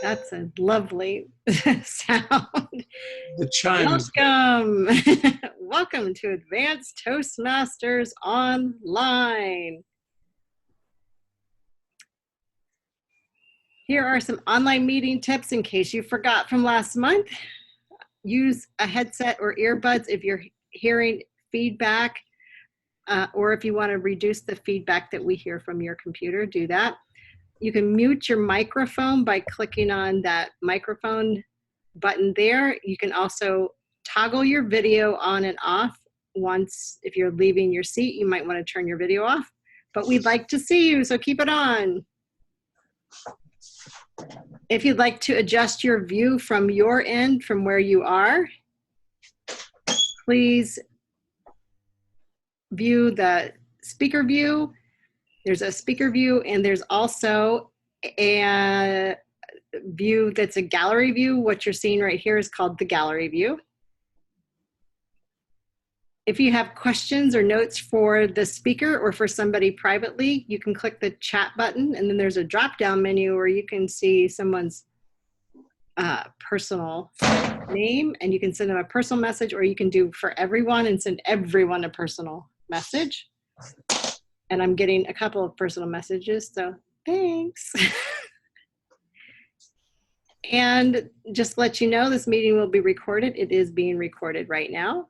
That's a lovely sound. The chimes. Welcome. Welcome to Advanced Toastmasters Online. Here are some online meeting tips in case you forgot from last month. Use a headset or earbuds if you're hearing feedback, or if you want to reduce the feedback that we hear from your computer, do that. You can mute your microphone by clicking on that microphone button there. You can also toggle your video on and off. Once, if you're leaving your seat, you might want to turn your video off, but we'd like to see you, so keep it on. If you'd like to adjust your view from your end, from where you are, please view the speaker view. There's a speaker view, and there's also a view that's a gallery view. What you're seeing right here is called the gallery view. If you have questions or notes for the speaker or for somebody privately, you can click the chat button, and then there's a drop-down menu where you can see someone's personal name, and you can send them a personal message, or you can do for everyone and send everyone a personal message. And I'm getting a couple of personal messages, so thanks. And just to let you know, this meeting will be recorded. It is being recorded right now.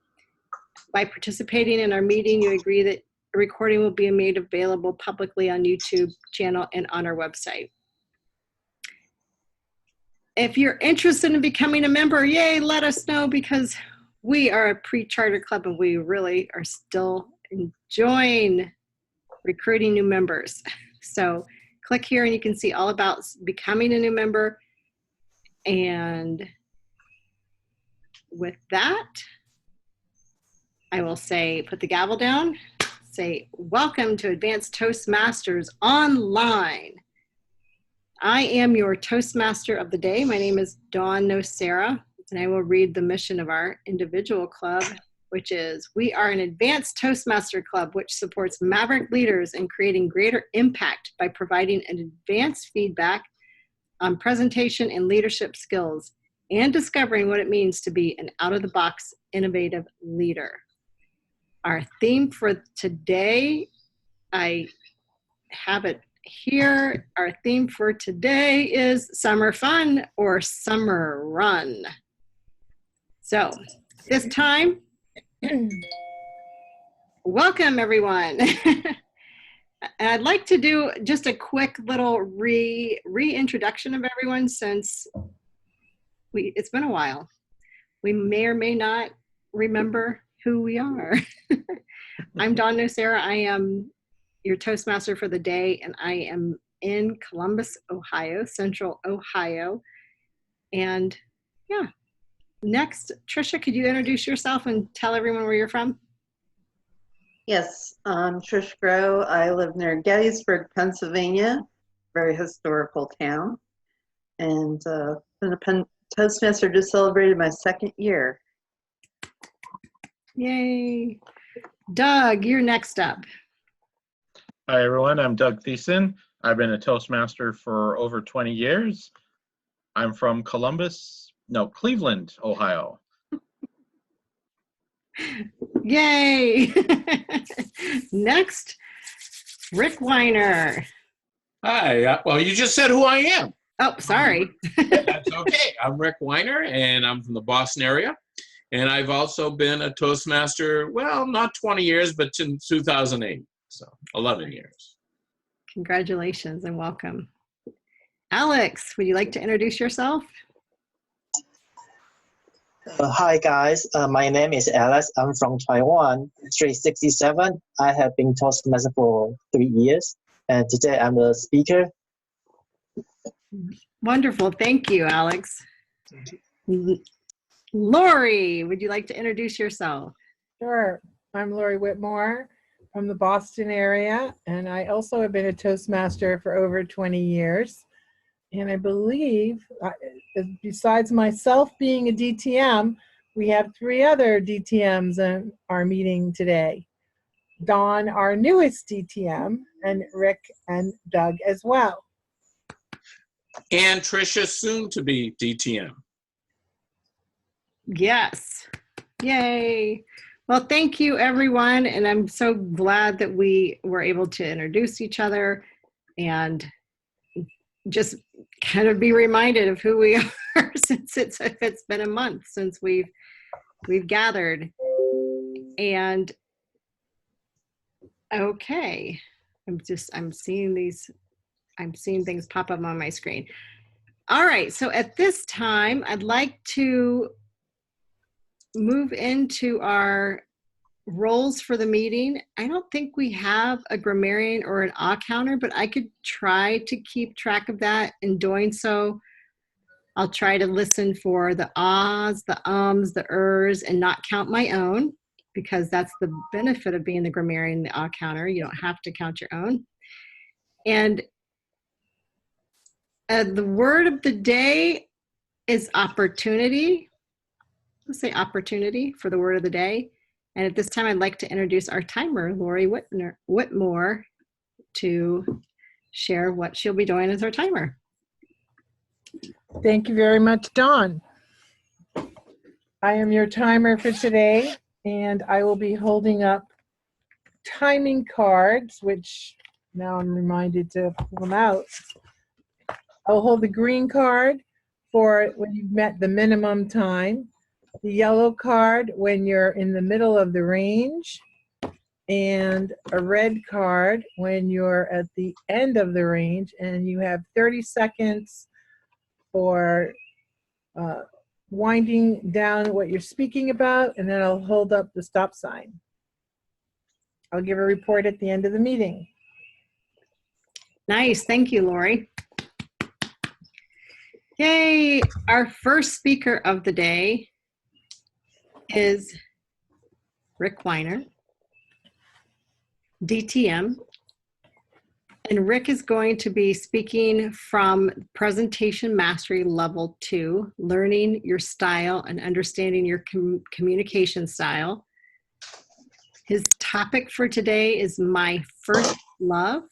By participating in our meeting, you agree that a recording will be made available publicly on YouTube channel and on our website. If you're interested in becoming a member, yay, let us know, because we are a pre-charter club and we really are still enjoying recruiting new members. So click here and you can see all about becoming a new member. And with that, I will say, put the gavel down, say, welcome to Advanced Toastmasters Online. I am your Toastmaster of the day. My name is Dawn Nocera, and I will read the mission of our individual club, which is, we are an advanced Toastmaster club which supports maverick leaders in creating greater impact by providing an advanced feedback on presentation and leadership skills and discovering what it means to be an out-of-the-box innovative leader. Our theme for today, I have it here. Our theme for today is summer fun or summer run. So this time, welcome everyone. And I'd like to do just a quick little reintroduction of everyone, since it's been a while. We may or may not remember who we are. I'm Dawn Nocera. I am your Toastmaster for the day, and I am in Columbus, Ohio, Central Ohio. And yeah, next, Trisha, could you introduce yourself and tell everyone where you're from? Yes, I'm Trish Grow. I live near Gettysburg, Pennsylvania, very historical town, and been a Toastmaster, just celebrated my second year. Yay. Doug, you're next up. Hi everyone, I'm Doug Thiessen. I've been a Toastmaster for over 20 years. I'm from Cleveland, Ohio. Yay! Next, Rick Weiner. Hi, well, you just said who I am. Oh, sorry. That's okay. I'm Rick Weiner, and I'm from the Boston area. And I've also been a Toastmaster, well, not 20 years, but since 2008, so 11 years. Congratulations and welcome. Alex, would you like to introduce yourself? Hi guys, my name is Alex. I'm from Taiwan, 367. I have been Toastmaster for 3 years, and today I'm a speaker. Wonderful, thank you, Alex. Lori, would you like to introduce yourself? Sure, I'm Lori Whitmore from the Boston area, and I also have been a Toastmaster for over 20 years. And I believe, besides myself being a DTM, we have 3 other DTMs in our meeting today. Dawn, our newest DTM, and Rick and Doug as well. And Tricia, soon to be DTM. Yes. Yay. Well, thank you, everyone. And I'm so glad that we were able to introduce each other and just kind of be reminded of who we are since it's been a month since we've gathered. And okay, I'm seeing things pop up on my screen. All right, so at this time, I'd like to move into our roles for the meeting. I don't think we have a grammarian or an counter, but I could try to keep track of that. In doing so, I'll try to listen for the ahs, the ums, the ers, and not count my own, because that's the benefit of being the grammarian, the counter. You don't have to count your own. And the word of the day is opportunity. Let's say opportunity for the word of the day. And at this time, I'd like to introduce our timer, Lori Whitmore, to share what she'll be doing as our timer. Thank you very much, Dawn. I am your timer for today, and I will be holding up timing cards, which now I'm reminded to pull them out. I'll hold the green card for when you've met the minimum time, the yellow card when you're in the middle of the range, and a red card when you're at the end of the range, and you have 30 seconds for winding down what you're speaking about, and then I'll hold up the stop sign. I'll give a report at the end of the meeting. Nice, thank you, Lori. Yay, our first speaker of the day is Rick Weiner, DTM. And Rick is going to be speaking from Presentation Mastery Level 2, learning your style and understanding your communication style. His topic for today is My First Love.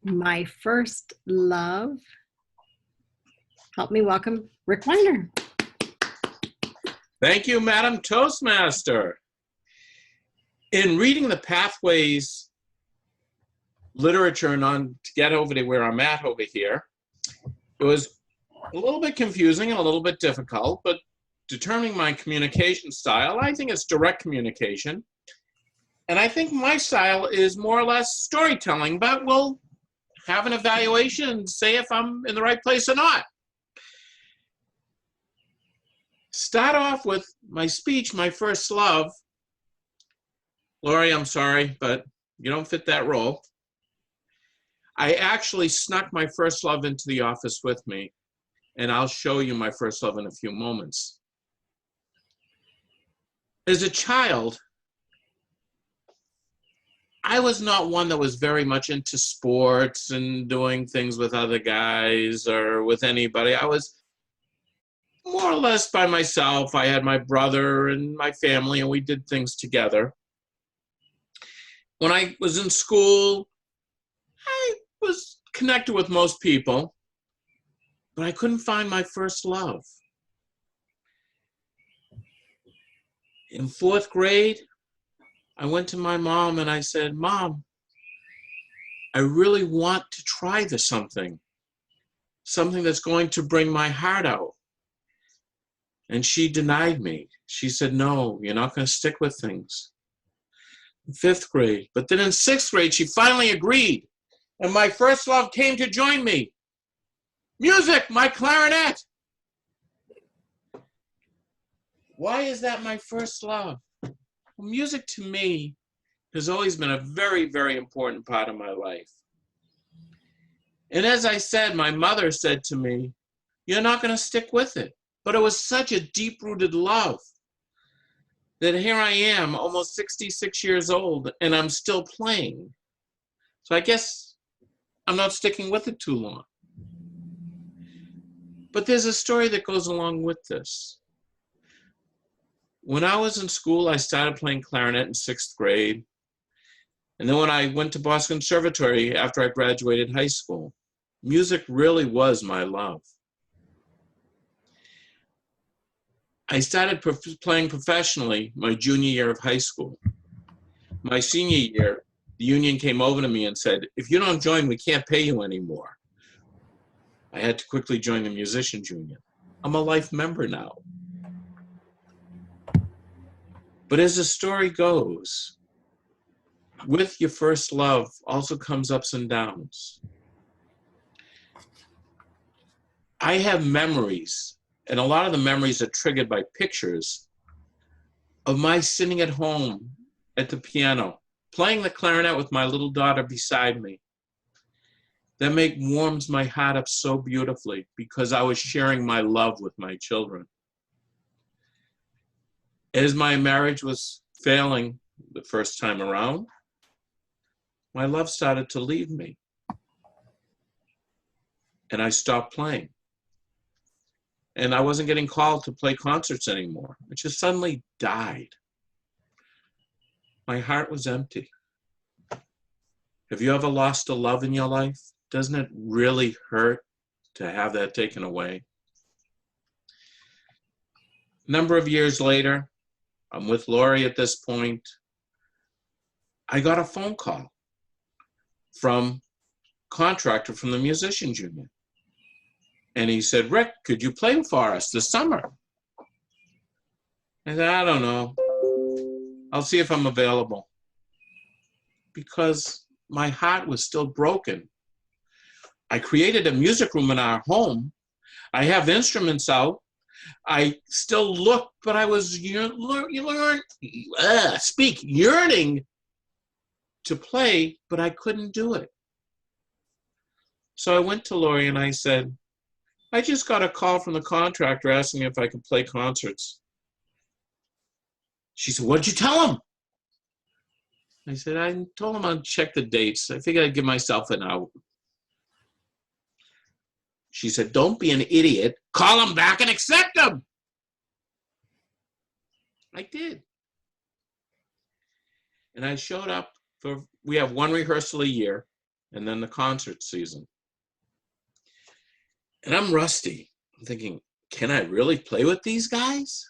My First Love. Help me welcome Rick Weiner. Thank you, Madam Toastmaster. In reading the Pathways literature and on to get over to where I'm at over here, it was a little bit confusing and a little bit difficult, but determining my communication style, I think it's direct communication. And I think my style is more or less storytelling, but we'll have an evaluation and say if I'm in the right place or not. Start off with my speech, My First Love. Lori, I'm sorry, but you don't fit that role. I actually snuck my first love into the office with me, and I'll show you my first love in a few moments. As a child, I was not one that was very much into sports and doing things with other guys or with anybody. I was more or less by myself. I had my brother and my family, and we did things together. When I was in school, I was connected with most people, but I couldn't find my first love. In 4th grade, I went to my mom and I said, Mom, I really want to try this something that's going to bring my heart out. And she denied me. She said, no, you're not going to stick with things. In 5th grade, but then in 6th grade, she finally agreed. And my first love came to join me. Music, my clarinet. Why is that my first love? Well, music to me has always been a very, very important part of my life. And as I said, my mother said to me, you're not going to stick with it. But it was such a deep-rooted love that here I am, almost 66 years old, and I'm still playing. So I guess I'm not sticking with it too long. But there's a story that goes along with this. When I was in school, I started playing clarinet in 6th grade. And then when I went to Boston Conservatory after I graduated high school, Music really was my love. I started playing professionally my junior year of high school. My senior year, the union came over to me and said, if you don't join, we can't pay you anymore. I had to quickly join the musicians union. I'm a life member now. But as the story goes, with your first love also comes ups and downs. I have memories, and a lot of the memories are triggered by pictures of my sitting at home at the piano, playing the clarinet with my little daughter beside me. That warms my heart up so beautifully because I was sharing my love with my children. As my marriage was failing the first time around, my love started to leave me. And I stopped playing. And I wasn't getting called to play concerts anymore. It just suddenly died. My heart was empty. Have you ever lost a love in your life? Doesn't it really hurt to have that taken away? A number of years later, I'm with Lori at this point. I got a phone call from a contractor from the musicians union. And he said, Rick, could you play for us this summer? I said, I don't know. I'll see if I'm available. Because my heart was still broken. I created a music room in our home. I have instruments out. I still look, but I was yearning to play, but I couldn't do it. So I went to Lori and I said, I just got a call from the contractor asking if I could play concerts. She said, what'd you tell him? I said, I told him I'd check the dates. I figured I'd give myself an out. She said, don't be an idiot. Call him back and accept him. I did. And I showed up we have one rehearsal a year and then the concert season. And I'm rusty. I'm thinking, can I really play with these guys?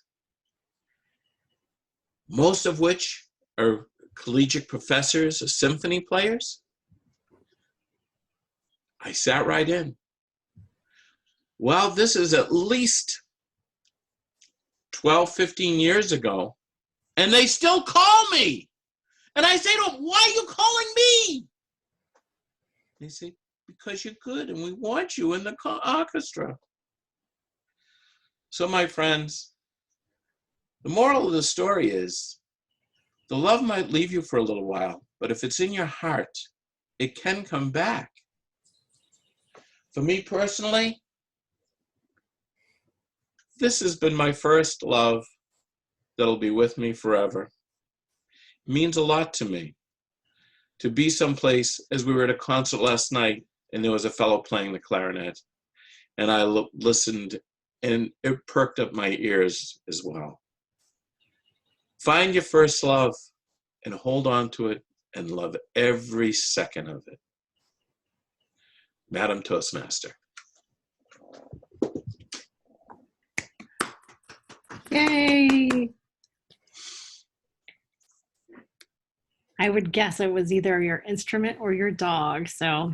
Most of which are collegiate professors, symphony players. I sat right in. Well, this is at least 12, 15 years ago, and they still call me. And I say to them, why are you calling me? They say, because you're good and we want you in the orchestra. So my friends, the moral of the story is, the love might leave you for a little while, but if it's in your heart, it can come back. For me personally, this has been my first love that'll be with me forever. It means a lot to me to be someplace, as we were at a concert last night, and there was a fellow playing the clarinet, and I listened, and it perked up my ears as well. Find your first love and hold on to it and love every second of it. Madam Toastmaster. Yay! I would guess it was either your instrument or your dog, so.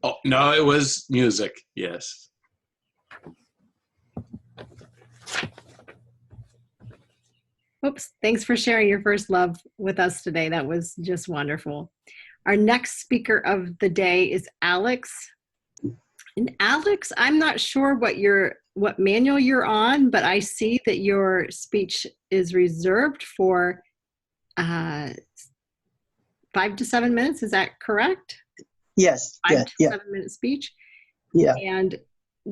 Oh, no, it was music, yes. Oops, thanks for sharing your first love with us today. That was just wonderful. Our next speaker of the day is Alex. And Alex, I'm not sure what manual you're on, but I see that your speech is reserved for 5 to 7 minutes. Is that correct? Yes. 5 to 7 minute speech. Yeah. And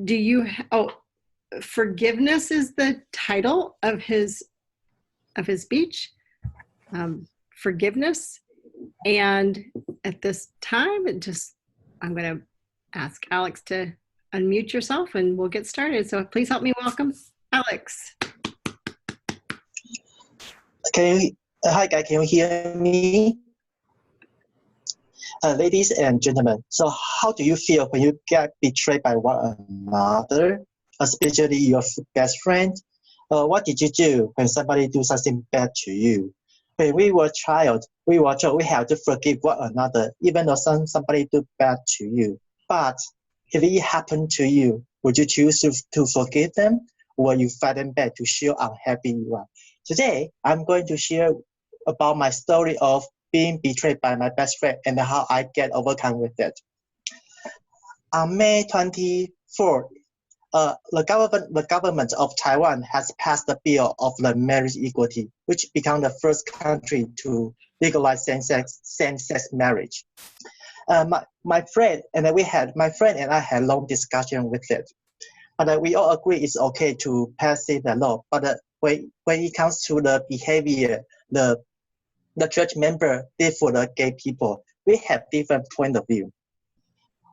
do you? Forgiveness is the title of his speech. Forgiveness. And at this time, I'm going to ask Alex to unmute yourself and we'll get started. So please help me welcome Alex. Hi guys, can you hear me? Ladies and gentlemen, so how do you feel when you get betrayed by one another, especially your best friend? What did you do when somebody do something bad to you? When we were child, we have to forgive one another, even though somebody do bad to you. But if it happened to you, would you choose to forgive them, or you fight them back to show how unhappy you are? Today, I'm going to share about my story of being betrayed by my best friend and how I get overcome with it. On May 24th, the government of Taiwan has passed the bill of the marriage equality, which became the first country to legalize same-sex marriage. My friend and I had long discussion with it, but we all agree it's okay to pass the law. But when it comes to the behavior, the church member did for the gay people, we have different point of view.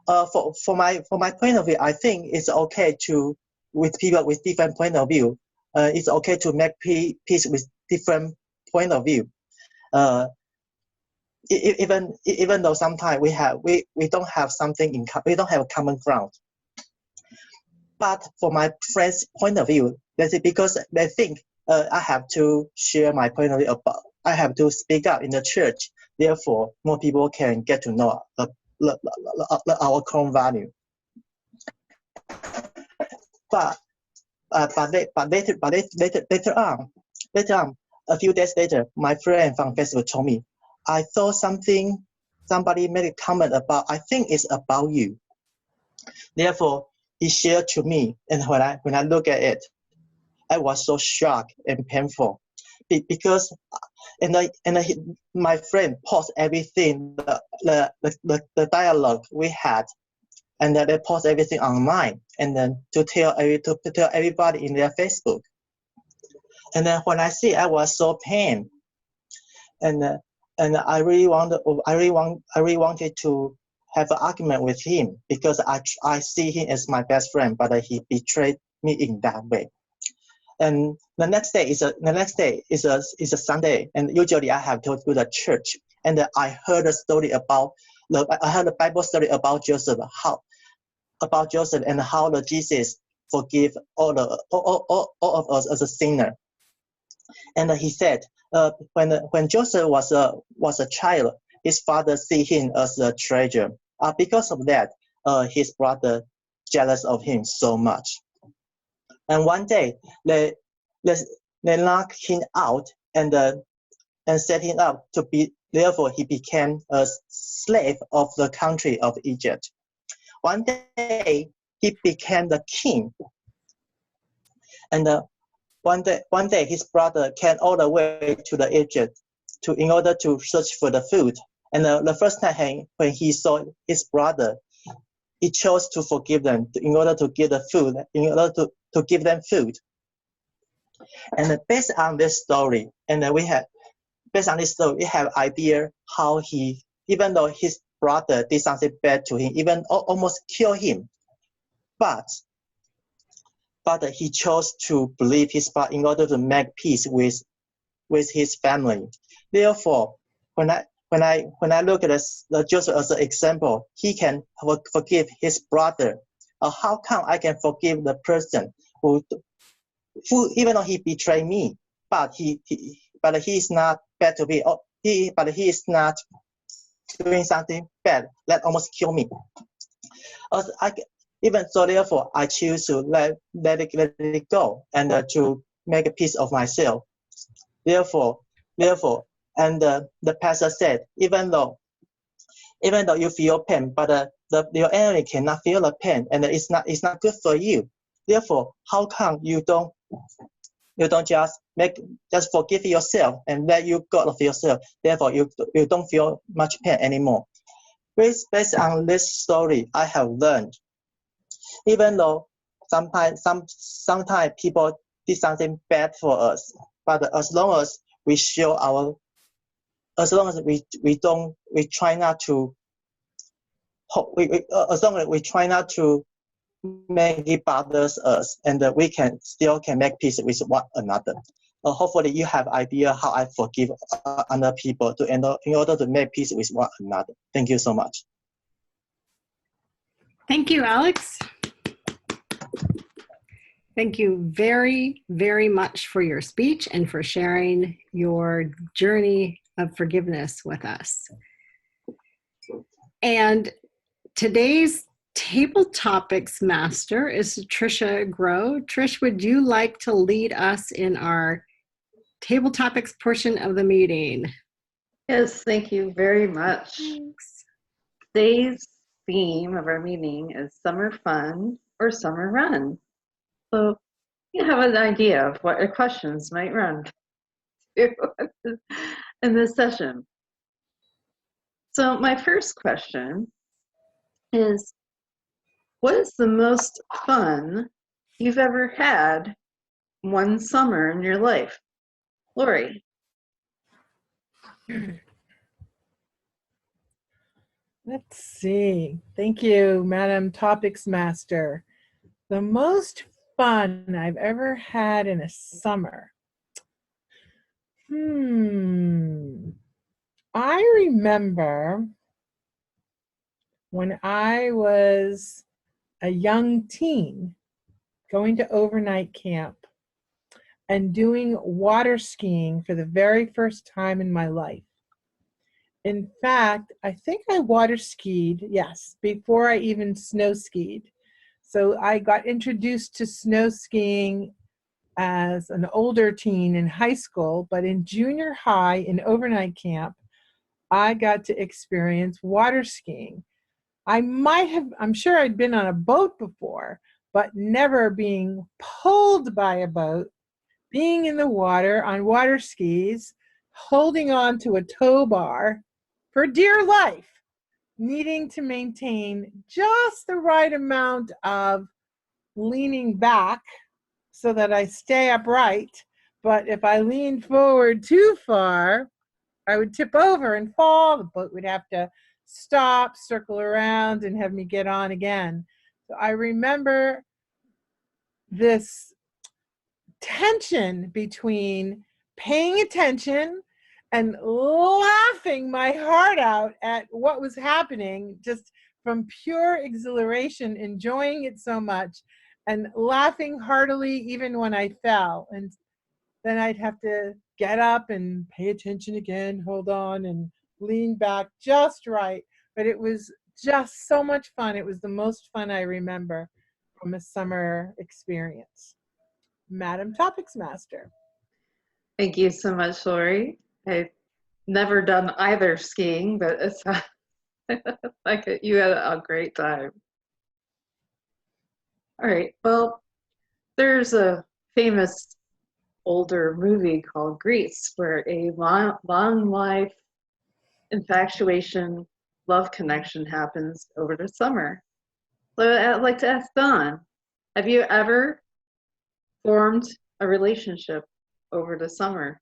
For my point of view, I think it's okay to, with people with different point of view, it's okay to make peace with different point of view. Even though sometimes we don't have something in we don't have a common ground. But for my friends' point of view, that's it, because they think I have to share my point of view about. I have to speak up in the church. Therefore, more people can get to know our core value. But later on, a few days later, my friend from Facebook told me, I thought somebody made a comment about, I think it's about you. Therefore, he shared to me, and when I look at it, I was so shocked and painful, because my friend paused everything, the dialogue we had, and then they post everything online, and then to tell everybody in their Facebook. And then when I see, I was so pained, and I really wanted to have an argument with him, because I see him as my best friend, but he betrayed me in that way. And the next day is a Sunday, and usually I have to go to the church, and I heard a story about the Bible story about Joseph, and how the Jesus forgive all of us as a sinner. And he said, when Joseph was a child, his father see him as a treasure. Because of that, his brother jealous of him so much. And one day they knocked him out and set him up to be. Therefore, he became a slave of the country of Egypt. One day he became the king, and one day his brother came all the way to the Egypt in order to search for the food. And the first time when he saw his brother, he chose to forgive them in order to give the food, in order to give them food. And based on this story, we have idea how he, even though his brother did something bad to him, even almost kill him, but he chose to believe his brother in order to make peace with his family. Therefore, when I look at Joseph as an example, he can forgive his brother. How come I can forgive the person who even though he betrayed me, but he is not bad to me. But he is not doing something bad that almost kill me. Even so, therefore, I choose to let it go, and to make a peace of myself. Therefore, and the pastor said, even though you feel pain, but your enemy cannot feel the pain, and it's not good for you. Therefore, how come you don't just forgive yourself and let you go of yourself? Therefore, you don't feel much pain anymore. Based on this story, I have learned, even though sometimes people did something bad for us, but as long as we try not to make it bothers us, and we can make peace with one another. hopefully you have idea how I forgive other people in order to make peace with one another. Thank you so much. Thank you, Alex. Thank you very, very much for your speech and for sharing your journey of forgiveness with us. And today's Table Topics Master is Tricia Grow. Trish, would you like to lead us in our Table Topics portion of the meeting? Yes, thank you very much. Thanks. Today's theme of our meeting is summer fun or summer run. So you have an idea of what your questions might run in this session. So my first question is, what is the most fun you've ever had one summer in your life? Lori. Let's see. Thank you, Madam Topics Master. The most fun I've ever had in a summer. I remember when I was a young teen going to overnight camp and doing water skiing for the very first time in my life. In fact, I think I water skied, yes, before I even snow skied. So I got introduced to snow skiing as an older teen in high school, but in junior high in overnight camp, I got to experience water skiing. I'm sure I'd been on a boat before, but never being pulled by a boat, being in the water on water skis, holding on to a tow bar for dear life, needing to maintain just the right amount of leaning back so that I stay upright. But if I leaned forward too far, I would tip over and fall. The boat would have to stop, circle around, and have me get on again. So I remember this tension between paying attention and laughing my heart out at what was happening, just from pure exhilaration, enjoying it so much, and laughing heartily even when I fell. And then I'd have to get up and pay attention again, hold on, and lean back just right. But it was just so much fun. It was the most fun I remember from a summer experience. Madam Topics Master. Thank you so much, Lori. I've never done either skiing, but it's like you had a great time. All right, well, there's a famous older movie called Grease where a long life infatuation love connection happens over the summer. So I'd like to ask Dawn, have you ever formed a relationship over the summer?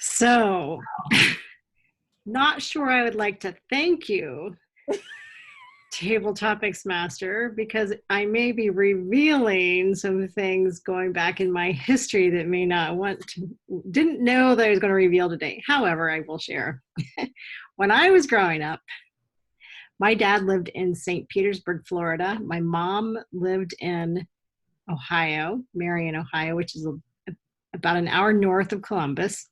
So, not sure I would like to thank you, Table Topics Master, because I may be revealing some things going back in my history that may not didn't know that I was going to reveal today. However, I will share. When I was growing up, my dad lived in St. Petersburg, Florida. My mom lived in Ohio, Marion, Ohio, which is about an hour north of Columbus.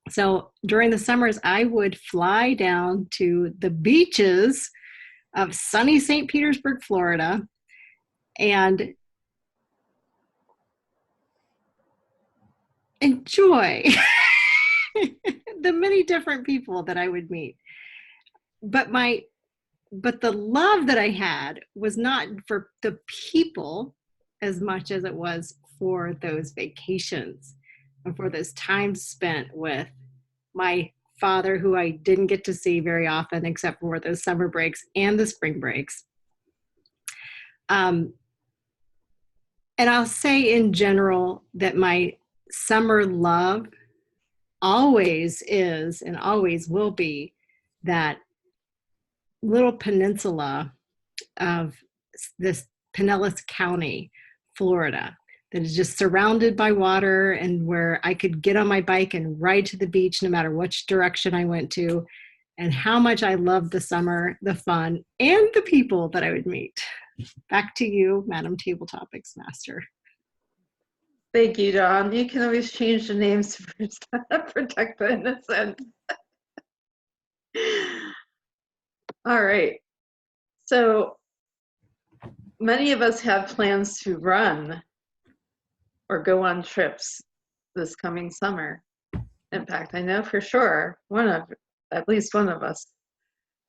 So during the summers, I would fly down to the beaches of sunny St. Petersburg, Florida, and enjoy the many different people that I would meet. But the love that I had was not for the people as much as it was for those vacations and for this time spent with my father, who I didn't get to see very often except for those summer breaks and the spring breaks. And I'll say in general that my summer love always is and always will be that little peninsula of this Pinellas County, Florida. that is just surrounded by water and where I could get on my bike and ride to the beach no matter which direction I went to, and how much I loved the summer, the fun, and the people that I would meet. Back to you, Madam Table Topics Master. Thank you, Dawn. You can always change the names to protect the innocent. All right. So many of us have plans to run or go on trips this coming summer. In fact, I know for sure at least one of us.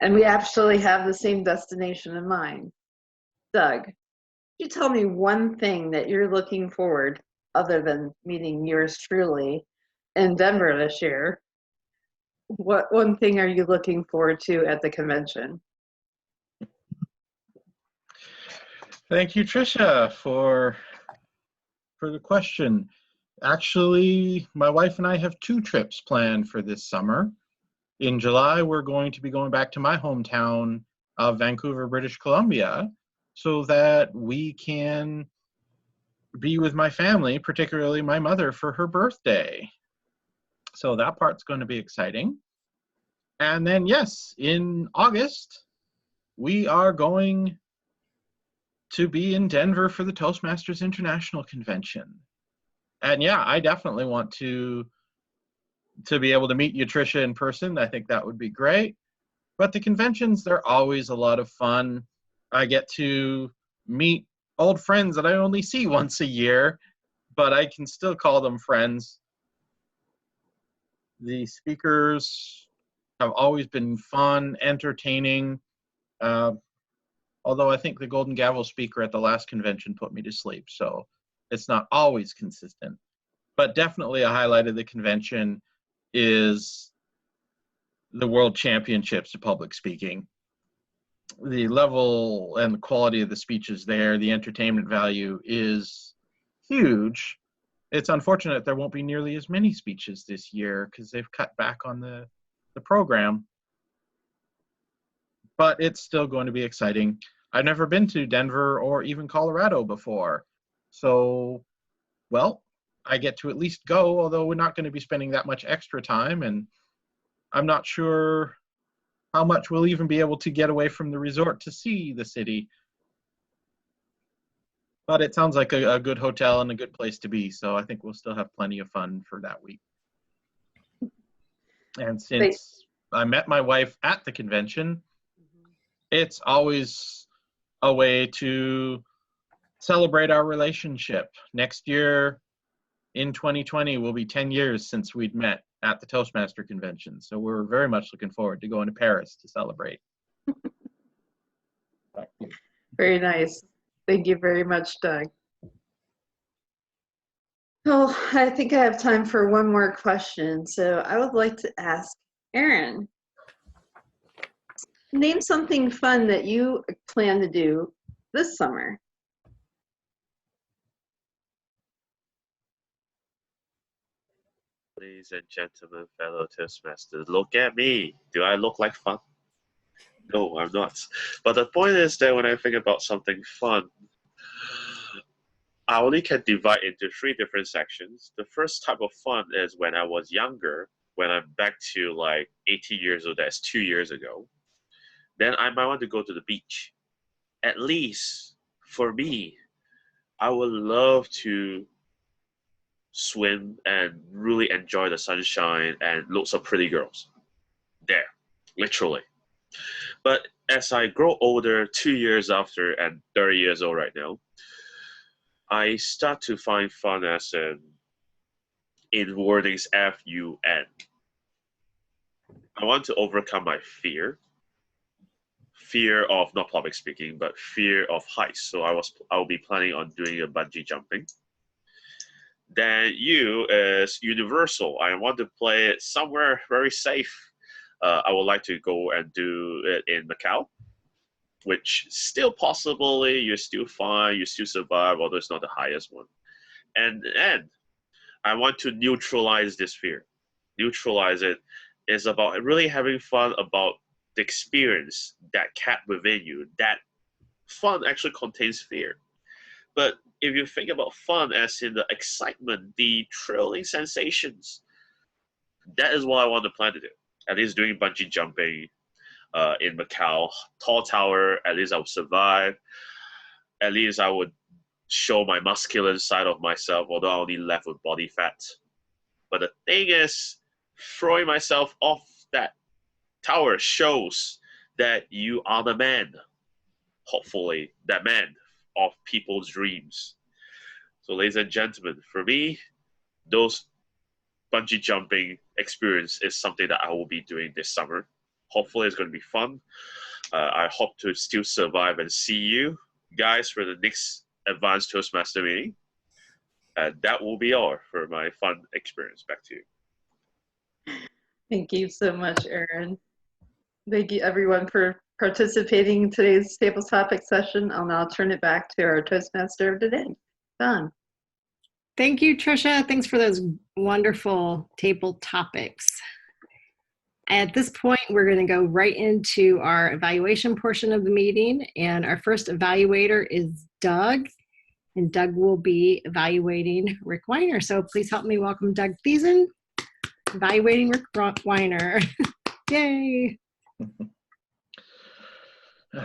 And we actually have the same destination in mind. Doug, could you tell me one thing that you're looking forward, other than meeting yours truly in Denver this year? What one thing are you looking forward to at the convention? Thank you, Tricia, for the question. Actually, my wife and I have 2 trips planned for this summer. In July, we're going to be going back to my hometown of Vancouver, British Columbia, so that we can be with my family, particularly my mother, for her birthday. So that part's going to be exciting. And then, yes, in August, we are going to be in Denver for the Toastmasters International Convention. And yeah, I definitely want to be able to meet you, Tricia, in person. I think that would be great. But the conventions, they're always a lot of fun. I get to meet old friends that I only see once a year, but I can still call them friends. The speakers have always been fun, entertaining. Although I think the Golden Gavel speaker at the last convention put me to sleep, so it's not always consistent. But definitely a highlight of the convention is the World Championships of Public Speaking. The level and the quality of the speeches there, the entertainment value is huge. It's unfortunate there won't be nearly as many speeches this year because they've cut back on the program. But it's still going to be exciting. I've never been to Denver or even Colorado before. So, well, I get to at least go, although we're not going to be spending that much extra time. And I'm not sure how much we'll even be able to get away from the resort to see the city. But it sounds like a good hotel and a good place to be. So I think we'll still have plenty of fun for that week. And since I met my wife at the convention, it's always a way to celebrate our relationship. Next year, in 2020, will be 10 years since we'd met at the Toastmaster convention. So we're very much looking forward to going to Paris to celebrate. Very nice. Thank you very much, Doug. Well, I think I have time for one more question. So I would like to ask Erin, name something fun that you plan to do this summer. Ladies and gentlemen, fellow Toastmasters, look at me. Do I look like fun? No, I'm not. But the point is that when I think about something fun, I only can divide into 3 different sections. The first type of fun is when I was younger, when I'm back to like 18 years old, that's 2 years ago. Then I might want to go to the beach. At least for me, I would love to swim and really enjoy the sunshine and lots of pretty girls there, literally. But as I grow older, 2 years after and 30 years old right now, I start to find fun as in wordings FUN. I want to overcome my fear of not public speaking, but fear of heights. So I will be planning on doing a bungee jumping. Then U is universal. I want to play it somewhere very safe. I would like to go and do it in Macau, which still possibly you're still fine, you still survive, although it's not the highest one. And I want to neutralize this fear. Neutralize it is about really having fun about the experience that kept within you. That fun actually contains fear. But if you think about fun as in the excitement, the thrilling sensations, that is what I want to plan to do. At least doing bungee jumping in Macau, tall tower, at least I would survive. At least I would show my muscular side of myself, although I only left with body fat. But the thing is, throwing myself off that tower shows that you are the man, hopefully, that man of people's dreams. So, ladies and gentlemen, for me, those bungee jumping experience is something that I will be doing this summer. Hopefully, it's going to be fun. I hope to still survive and see you guys for the next Advanced Toastmaster meeting. And that will be all for my fun experience. Back to you. Thank you so much, Aaron. Thank you, everyone, for participating in today's table topic session. I'll now turn it back to our Toastmaster of the day, Don. Thank you, Tricia. Thanks for those wonderful table topics. At this point, we're going to go right into our evaluation portion of the meeting. And our first evaluator is Doug. And Doug will be evaluating Rick Weiner. So please help me welcome Doug Thiessen, evaluating Rick Weiner. Yay.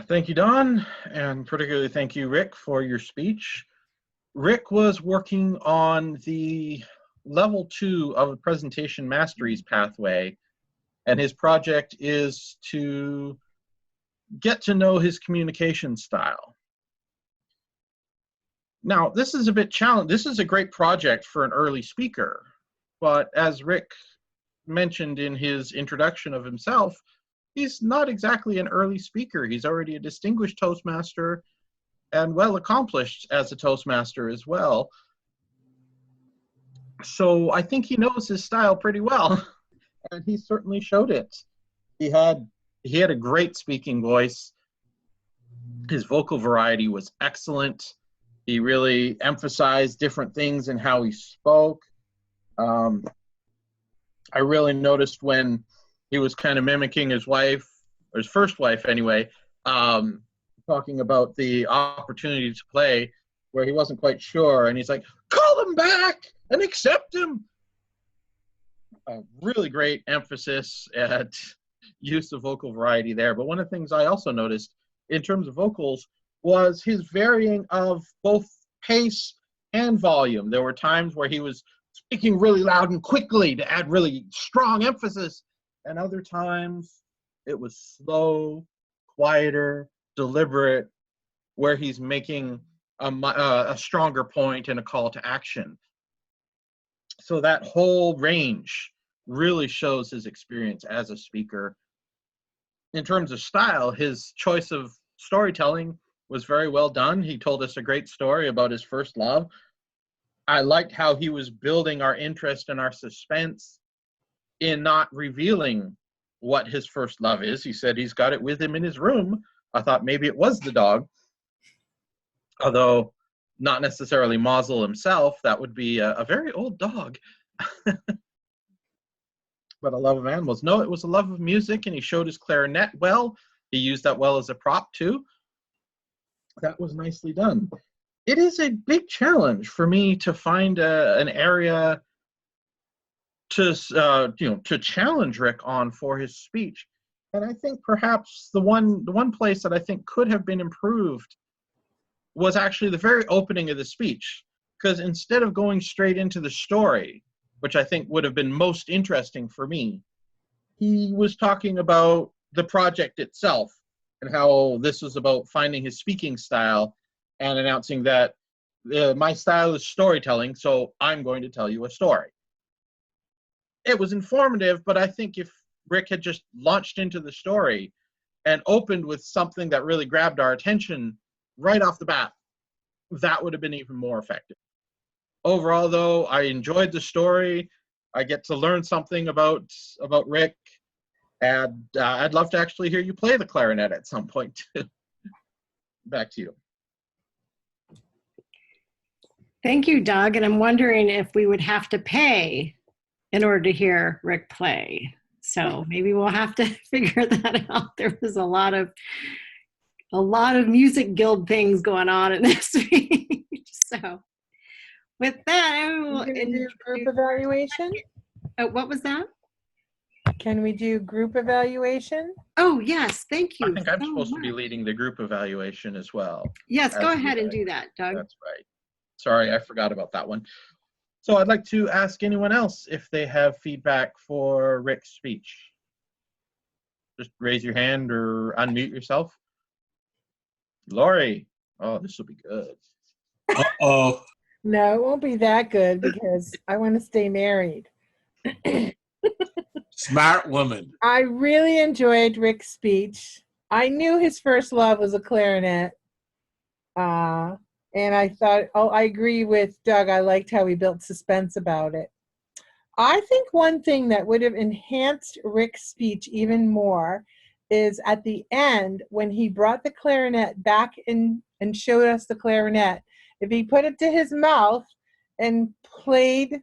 Thank you, Don, and particularly thank you, Rick, for your speech. Rick was working on the level 2 of the presentation masteries pathway, and his project is to get to know his communication style. Now, this is a bit challenging. This is a great project for an early speaker, but as Rick mentioned in his introduction of himself, he's not exactly an early speaker. He's already a distinguished Toastmaster and well accomplished as a Toastmaster as well. So I think he knows his style pretty well, and he certainly showed it. He had a great speaking voice. His vocal variety was excellent. He really emphasized different things in how he spoke. I really noticed when he was kind of mimicking his wife, or his first wife anyway, talking about the opportunity to play where he wasn't quite sure, and he's like, call him back and accept him. A really great emphasis at use of vocal variety there. But one of the things I also noticed in terms of vocals was his varying of both pace and volume. There were times where he was speaking really loud and quickly to add really strong emphasis, and other times it was slow, quieter, deliberate, where he's making a stronger point and a call to action. So that whole range really shows his experience as a speaker. In terms of style, his choice of storytelling was very well done. He told us a great story about his first love. I liked how he was building our interest and our suspense in not revealing what his first love is. He said he's got it with him in his room. I thought maybe it was the dog, although not necessarily Mazel himself. That would be a very old dog. But a love of animals. No, it was a love of music, and he showed his clarinet well. He used that well as a prop too. That was nicely done. It is a big challenge for me to find an area to challenge Rick on for his speech. And I think perhaps the one place that I think could have been improved was actually the very opening of the speech, because instead of going straight into the story, which I think would have been most interesting for me, he was talking about the project itself and how this was about finding his speaking style and announcing that my style is storytelling, so I'm going to tell you a story. It was informative, but I think if Rick had just launched into the story and opened with something that really grabbed our attention right off the bat, that would have been even more effective. Overall, though, I enjoyed the story. I get to learn something about Rick, and I'd love to actually hear you play the clarinet at some point, too. Back to you. Thank you, Doug. And I'm wondering if we would have to pay in order to hear Rick play. So maybe we'll have to figure that out. There was a lot of music guild things going on in this speech. So with that, I will We're going to do group introduce- evaluation. Oh, what was that? Can we do group evaluation? Oh, yes. Thank you. I think I'm so supposed to be much. leading the group evaluation as well. Yes, go as the ahead and do that, Doug. That's right. Sorry, I forgot about that one. So I'd like to ask anyone else if they have feedback for Rick's speech. Just raise your hand or unmute yourself. Lori. Oh, this will be good. Uh-oh. No, it won't be that good because I want to stay married. Smart woman. I really enjoyed Rick's speech. I knew his first love was a clarinet. And I thought, oh, I agree with Doug. I liked how he built suspense about it. I think one thing that would have enhanced Rick's speech even more is at the end when he brought the clarinet back in and showed us the clarinet. If he put it to his mouth and played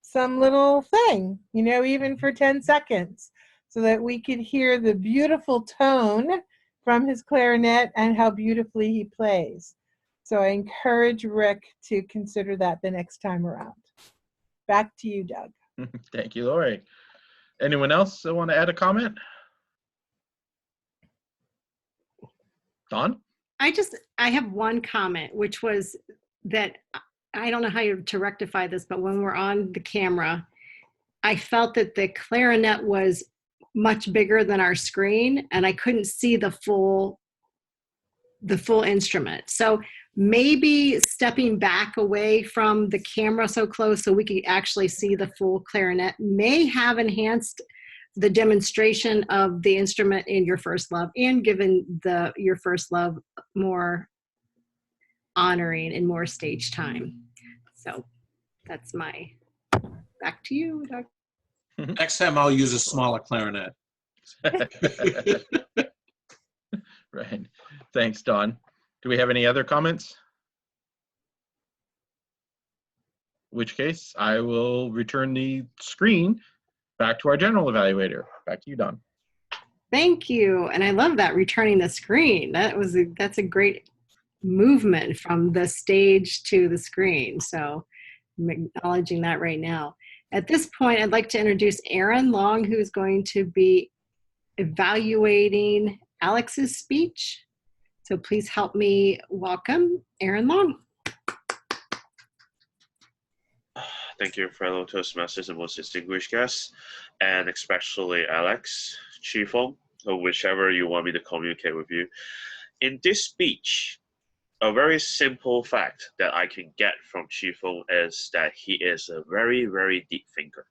some little thing, you know, even for 10 seconds, so that we could hear the beautiful tone from his clarinet and how beautifully he plays. So I encourage Rick to consider that the next time around. Back to you, Doug. Thank you, Lori. Anyone else want to add a comment? Don? I have one comment, which was that I don't know how to rectify this, but when we're on the camera, I felt that the clarinet was much bigger than our screen and I couldn't see the full instrument. So maybe stepping back away from the camera so close so we could actually see the full clarinet may have enhanced the demonstration of the instrument in Your First Love and given Your First Love more honoring and more stage time. So that's back to you, Doug. Next time I'll use a smaller clarinet. Right. Thanks, Don. Do we have any other comments? In which case, I will return the screen back to our general evaluator. Back to you, Don. Thank you. And I love that, returning the screen. That's a great movement from the stage to the screen. So I'm acknowledging that right now. At this point, I'd like to introduce Aaron Long, who's going to be evaluating Alex's speech. So please help me welcome Aaron Long. Thank you, fellow Toastmasters and most distinguished guests, and especially Alex, Chifeng, or whichever you want me to communicate with you. In this speech, a very simple fact that I can get from Chifeng is that he is a very, very deep thinker.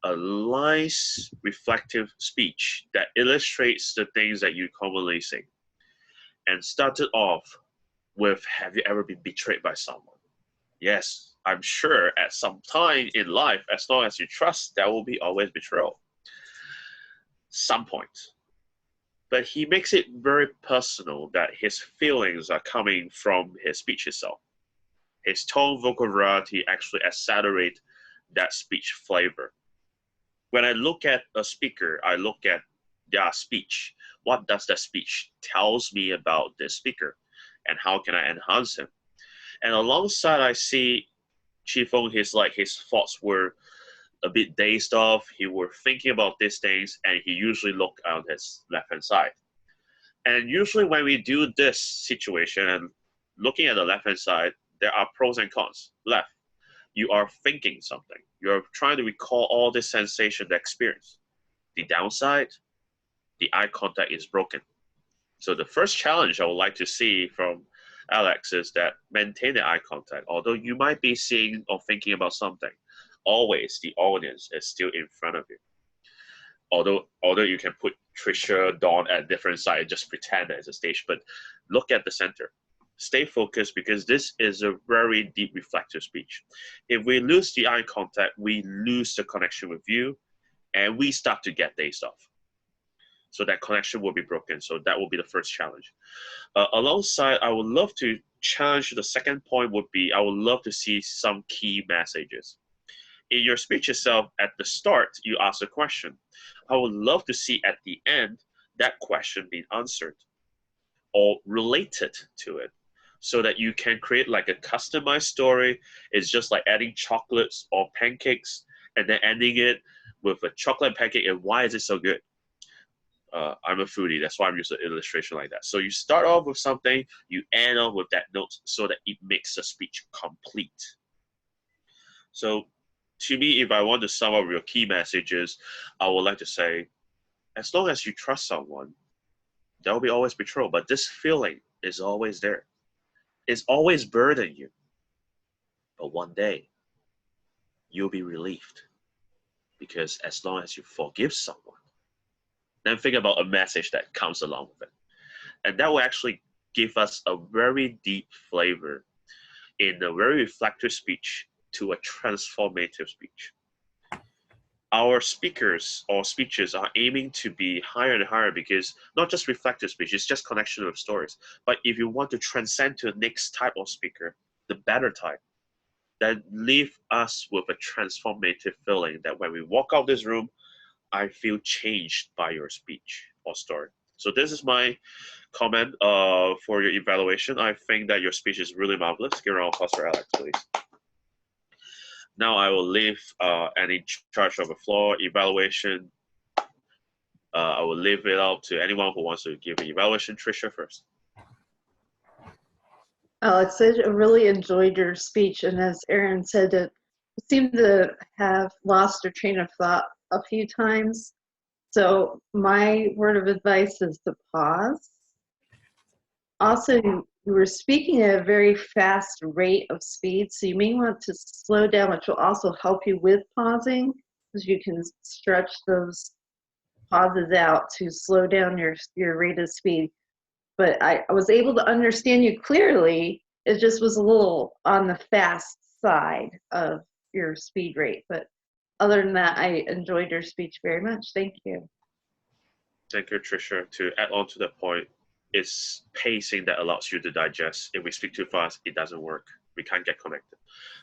A nice, reflective speech that illustrates the things that you commonly say. And started off with, have you ever been betrayed by someone? Yes, I'm sure at some time in life, as long as you trust, there will be always betrayal. Some point. But he makes it very personal that his feelings are coming from his speech itself. His tone, vocal variety actually accelerate that speech flavor. When I look at a speaker, I look at their speech. What does that speech tells me about this speaker? And how can I enhance him? And alongside, I see Chifeng, his thoughts were a bit dazed off. He were thinking about these things, and he usually looked on his left-hand side. And usually when we do this situation and looking at the left-hand side, there are pros and cons. Left, you are thinking something. You're trying to recall all the sensation, the experience. The downside, the eye contact is broken. So the first challenge I would like to see from Alex is that maintain the eye contact. Although you might be seeing or thinking about something, always the audience is still in front of you. Although you can put Trisha, Dawn at different sides, just pretend that it's a stage, but look at the center. Stay focused because this is a very deep reflective speech. If we lose the eye contact, we lose the connection with you and we start to get dazed off. So that connection will be broken. So that will be the first challenge. Alongside, I would love to challenge the second point would be, I would love to see some key messages. In your speech itself, at the start, you ask a question. I would love to see at the end that question being answered or related to it. so that you can create like a customized story. It's just like adding chocolates or pancakes and then ending it with a chocolate pancake. And why is it so good? I'm a foodie, that's why I'm using an illustration like that. So you start off with something, you end off with that note so that it makes the speech complete. So to me, if I want to sum up your key messages, I would like to say, as long as you trust someone, there will be always betrayal, but this feeling is always there. It's always burdening you. But one day, you'll be relieved. Because as long as you forgive someone, then think about a message that comes along with it. And that will actually give us a very deep flavor in a very reflective speech to a transformative speech. Our speakers or speeches are aiming to be higher and higher because not just reflective speech, it's just connection of stories. But if you want to transcend to the next type of speaker, the better type, then leave us with a transformative feeling that when we walk out this room, I feel changed by your speech or story. So this is my comment for your evaluation. I think that your speech is really marvelous. Give a round of applause for Alex, please. Now I will leave any charge of the floor evaluation. I will leave it out to anyone who wants to give an evaluation. Tricia first. Alex, I really enjoyed your speech, and as Aaron said, it seemed to have lost your train of thought a few times. So my word of advice is to pause. Also, you were speaking at a very fast rate of speed, so you may want to slow down, which will also help you with pausing, because you can stretch those pauses out to slow down your rate of speed. But I was able to understand you clearly. It just was a little on the fast side of your speed rate. But other than that, I enjoyed your speech very much. Thank you. Thank you, Tricia. To add on to that point, it's pacing that allows you to digest. If we speak too fast, it doesn't work. We can't get connected.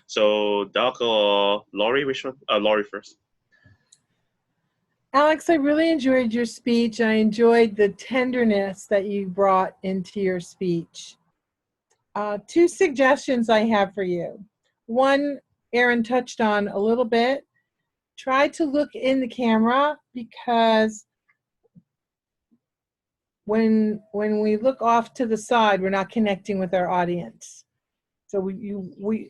So, Doc or Laurie, which one? Laurie first. Alex, I really enjoyed your speech. I enjoyed the tenderness that you brought into your speech. Two suggestions I have for you. One, Aaron touched on a little bit. Try to look in the camera, because when we look off to the side, we're not connecting with our audience. So we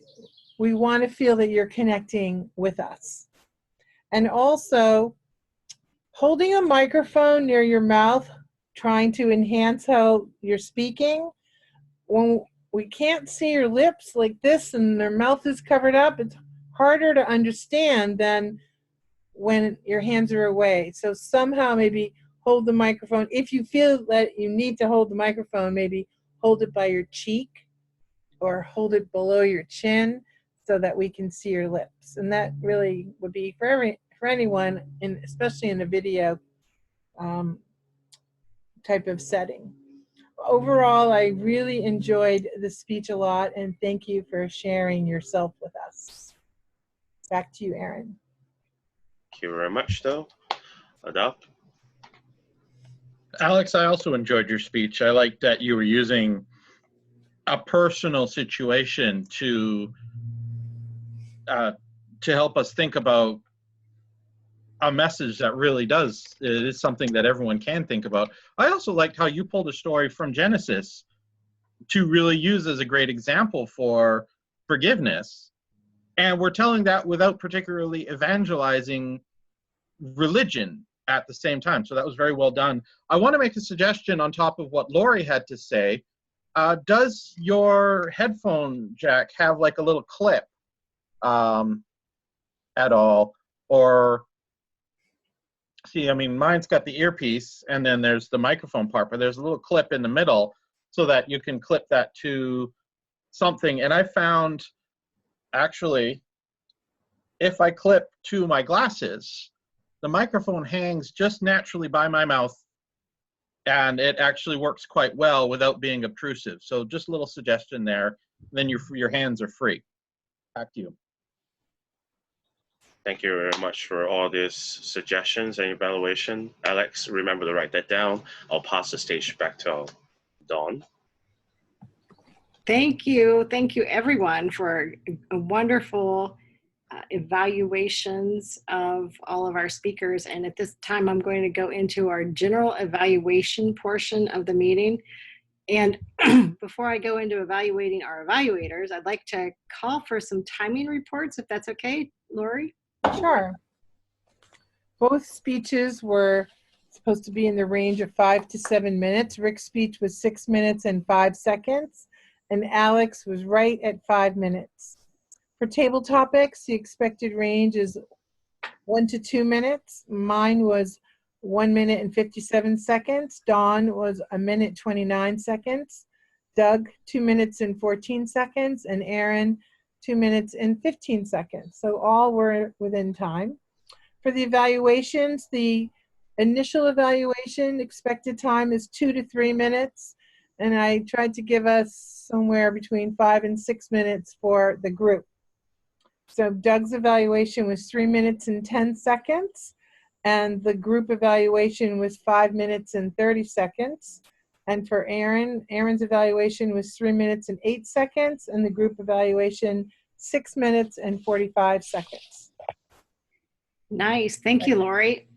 want to feel that you're connecting with us. And also, holding a microphone near your mouth, trying to enhance how you're speaking. When we can't see your lips like this and their mouth is covered up, it's harder to understand than when your hands are away. So somehow maybe hold the microphone. If you feel that you need to hold the microphone, maybe hold it by your cheek or hold it below your chin so that we can see your lips. And that really would be for anyone, and especially in a video type of setting. Overall, I really enjoyed the speech a lot, and thank you for sharing yourself with us. Back to you, Aaron. Thank you very much, though. Doc? Alex, I also enjoyed your speech. I liked that you were using a personal situation to help us think about a message that really it is something that everyone can think about. I also liked how you pulled a story from Genesis to really use as a great example for forgiveness. And we're telling that without particularly evangelizing religion at the same time. So that was very well done. I want to make a suggestion on top of what Laurie had to say. Does your headphone jack have like a little clip at all? Or, see, I mean, mine's got the earpiece and then there's the microphone part, but there's a little clip in the middle so that you can clip that to something. And I found, actually, if I clip to my glasses, the microphone hangs just naturally by my mouth, and it actually works quite well without being obtrusive. So just a little suggestion there. Then your hands are free. Back to you. Thank you very much for all these suggestions and evaluation. Alex, remember to write that down. I'll pass the stage back to Dawn. Thank you. Thank you, everyone, for wonderful evaluations of all of our speakers. And at this time, I'm going to go into our general evaluation portion of the meeting. And before I go into evaluating our evaluators, I'd like to call for some timing reports, if that's okay, Lori. Sure. Both speeches were supposed to be in the range of 5 to 7 minutes. Rick's speech was 6 minutes and 5 seconds, and Alex was right at 5 minutes. For table topics, the expected range is 1 to 2 minutes. Mine was 1 minute and 57 seconds. Dawn was 1 minute 29 seconds. Doug, 2 minutes and 14 seconds. And Aaron, 2 minutes and 15 seconds. So all were within time. For the evaluations, the initial evaluation expected time is 2 to 3 minutes. And I tried to give us somewhere between 5 and 6 minutes for the group. So Doug's evaluation was 3 minutes and 10 seconds, and the group evaluation was 5 minutes and 30 seconds. And for Aaron's evaluation was 3 minutes and 8 seconds, and the group evaluation 6 minutes and 45 seconds. Nice. Thank you, Lori.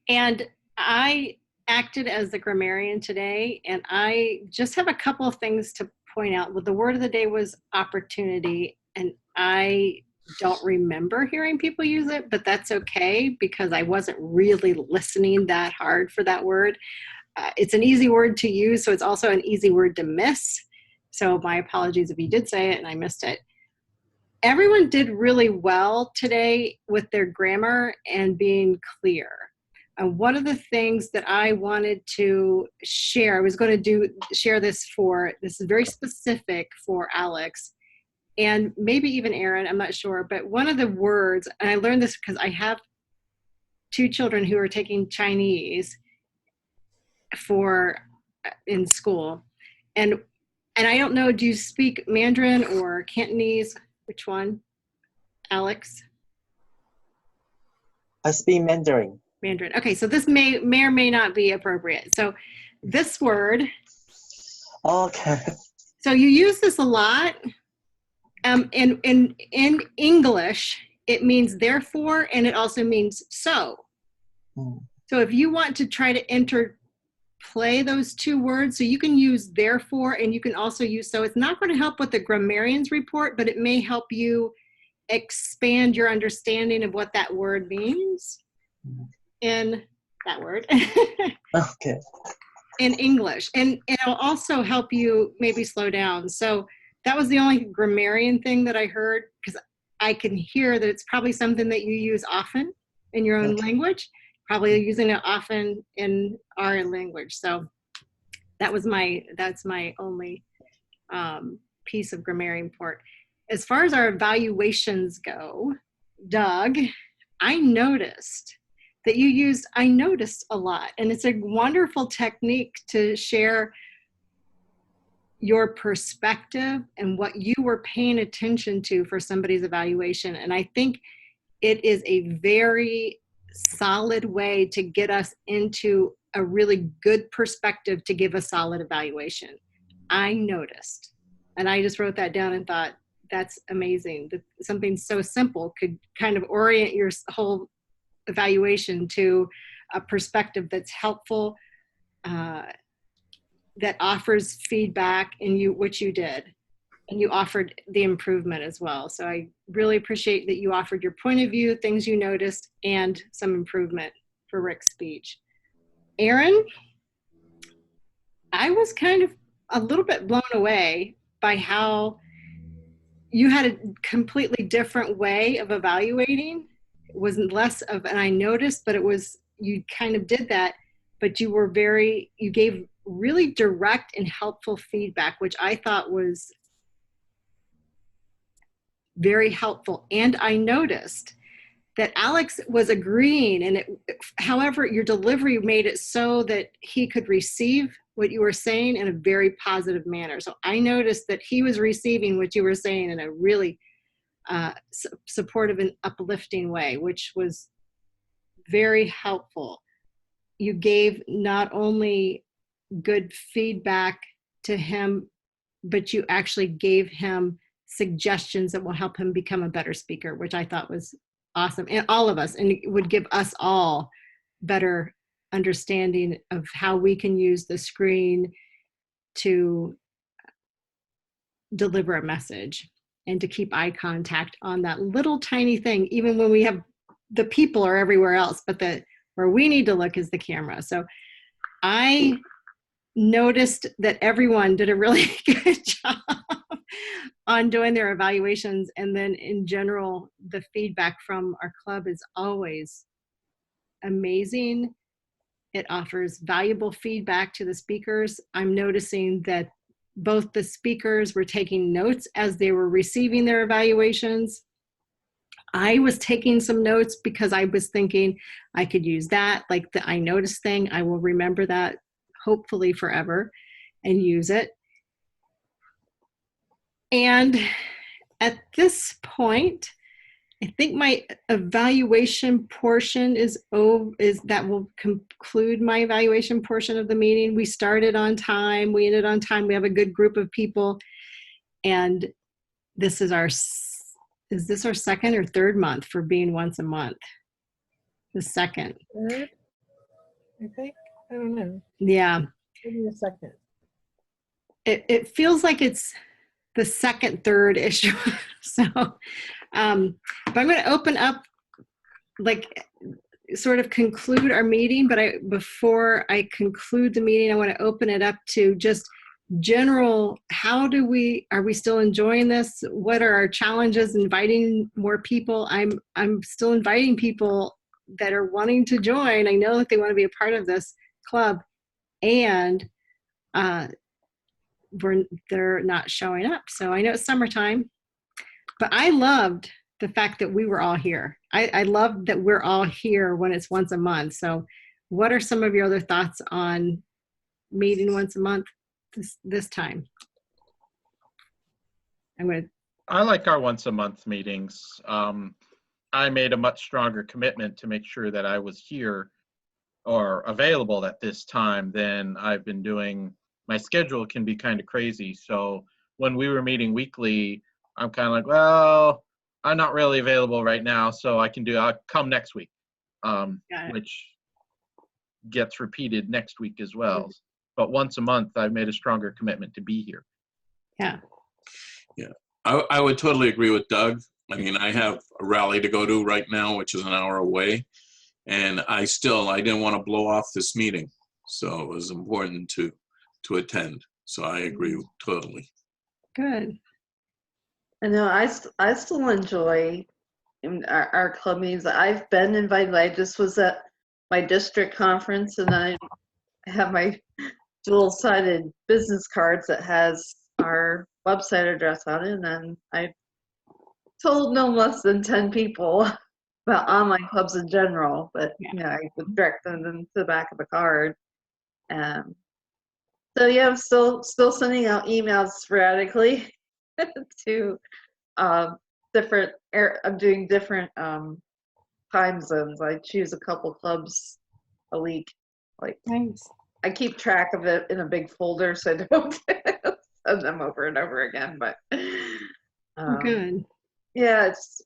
And I acted as the grammarian today, and I just have a couple of things to point out. Well, the word of the day was opportunity, and I don't remember hearing people use it, but that's okay because I wasn't really listening that hard for that word. It's an easy word to use, so it's also an easy word to miss. So my apologies if you did say it and I missed it. Everyone did really well today with their grammar and being clear. One of the things that I wanted to share, I was going to share this is very specific for Alex and maybe even Aaron, I'm not sure, but one of the words, and I learned this because I have 2 children who are taking Chinese in school. And I don't know, do you speak Mandarin or Cantonese? Which one? Alex? I speak Mandarin. Mandarin. Okay, so this may or may not be appropriate. So this word. Okay. So you use this a lot. In English, it means therefore, and it also means so. So if you want to try to interplay those 2 words, so you can use therefore, and you can also use so. It's not going to help with the grammarian's report, but it may help you expand your understanding of what that word means in that word. Okay. In English. And it'll also help you maybe slow down. So that was the only grammarian thing that I heard, because I can hear that it's probably something that you use often in your own language, probably using it often in our language. So that's my only piece of grammarian report. As far as our evaluations go, Doug, I noticed that you used I noticed a lot, and it's a wonderful technique to share your perspective and what you were paying attention to for somebody's evaluation. And I think it is a very solid way to get us into a really good perspective to give a solid evaluation. I noticed, and I just wrote that down and thought, that's amazing. That something so simple could kind of orient your whole evaluation to a perspective that's helpful, that offers feedback in what you did, and you offered the improvement as well. So I really appreciate that you offered your point of view, things you noticed, and some improvement for Rick's speech. Aaron, I was kind of a little bit blown away by how you had a completely different way of evaluating. It wasn't less of, and I noticed, but it was, you kind of did that, but you gave really direct and helpful feedback, which I thought was very helpful. And I noticed that Alex was agreeing, and however, your delivery made it so that he could receive what you were saying in a very positive manner. So I noticed that he was receiving what you were saying in a really supportive and uplifting way, which was very helpful. You gave not only good feedback to him but you actually gave him suggestions that will help him become a better speaker, which I thought was awesome. And all of us, and it would give us all better understanding of how we can use the screen to deliver a message and to keep eye contact on that little tiny thing, even when we have the people are everywhere else, but where we need to look is the camera. So I noticed that everyone did a really good job on doing their evaluations. And then in general, the feedback from our club is always amazing. It offers valuable feedback to the speakers. I'm noticing that both the speakers were taking notes as they were receiving their evaluations. I was taking some notes because I was thinking I could use that, like the I noticed thing. I will remember that hopefully forever and use it. And at this point, I think my evaluation portion is that will conclude my evaluation portion of the meeting. We started on time, we ended on time. We have a good group of people, and this is this our second or third month for being once a month? The second. Third, I think. I don't know. Yeah. Maybe the second. It feels like it's the second, third issue. So, but I'm going to open up, like, sort of conclude our meeting. But before I conclude the meeting, I want to open it up to just general. Are we still enjoying this? What are our challenges? Inviting more people. I'm still inviting people that are wanting to join. I know that they want to be a part of this club, and they're not showing up. So I know it's summertime, but I loved the fact that we were all here. I love that we're all here when it's once a month. So what are some of your other thoughts on meeting once a month this time? I like our once a month meetings. I made a much stronger commitment to make sure that I was here or available at this time than I've been doing. My schedule can be kind of crazy. So when we were meeting weekly, I'm kind of like, well, I'm not really available right now, so I'll come next week, which gets repeated next week as well. But once a month, I've made a stronger commitment to be here. Yeah. Yeah, I would totally agree with Doug. I mean, I have a rally to go to right now, which is an hour away. And I didn't want to blow off this meeting. So it was important to attend. So I agree totally. Good. I know I still enjoy our club meetings. I've been invited. I just was at my district conference, and I have my dual-sided business cards that has our website address on it, and then I told no less than 10 people about online clubs in general, but I would direct them to the back of the card. So yeah, I'm still sending out emails sporadically to different. I'm doing different time zones. I choose a couple clubs a week. Like, Thanks. I keep track of it in a big folder so I don't send them over and over again. But good. Yeah, it's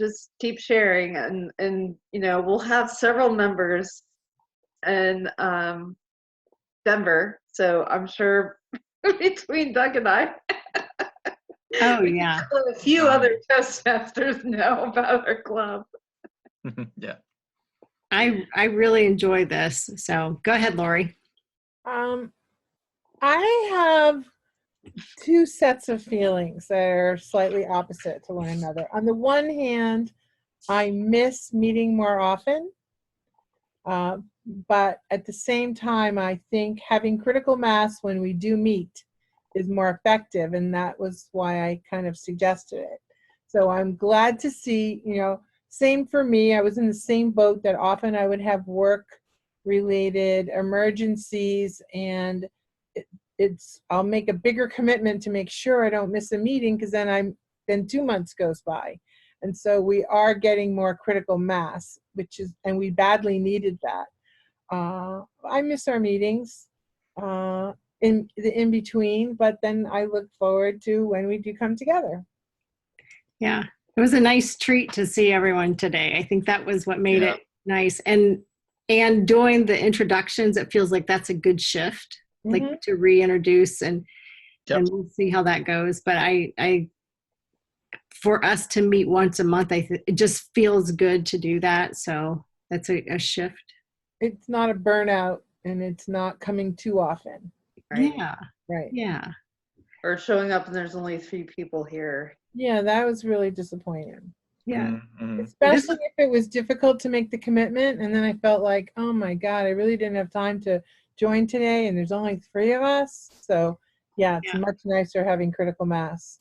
just keep sharing, and we'll have several members in Denver, so I'm sure between Doug and I, oh yeah, a few other Toastmasters know about our club. Yeah, I really enjoy this. So go ahead, Lori. I have two sets of feelings that are slightly opposite to one another. On the one hand, I miss meeting more often, but at the same time, I think having critical mass when we do meet is more effective, and that was why I kind of suggested it. So I'm glad to see, same for me. I was in the same boat that often I would have work-related emergencies, and I'll make a bigger commitment to make sure I don't miss a meeting, because then 2 months goes by. And so we are getting more critical mass, and we badly needed that. I miss our meetings. in the in between, but then I look forward to when we do come together. Yeah, it was a nice treat to see everyone today. I think that was what made Yeah. it nice. And doing the introductions, it feels like that's a good shift, like Mhm. to reintroduce and Yep. we'll see how that goes. But I for us to meet once a month, it just feels good to do that. So that's a shift. It's not a burnout and it's not coming too often. Right. Yeah, Right. yeah, Or showing up and there's only 3 people here. Yeah, that was really disappointing. yeah. Mhm. Especially if it was difficult to make the commitment and then I felt like, oh my God, I really didn't have time to join today and there's only 3 of us. So yeah, it's Yeah. much nicer having critical mass.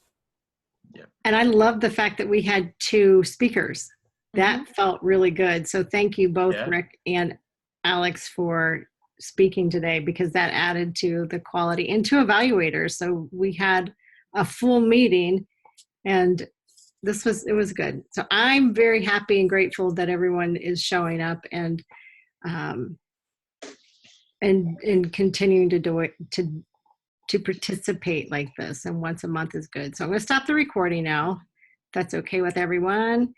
And I love the fact that we had 2 speakers. That felt really good. So thank you both, Yeah. Rick and Alex, for speaking today, because that added to the quality and to evaluators. So we had a full meeting and it was good. So I'm very happy and grateful that everyone is showing up and continuing to do it, to participate like this. And once a month is good. So I'm going to stop the recording now. If that's okay with everyone.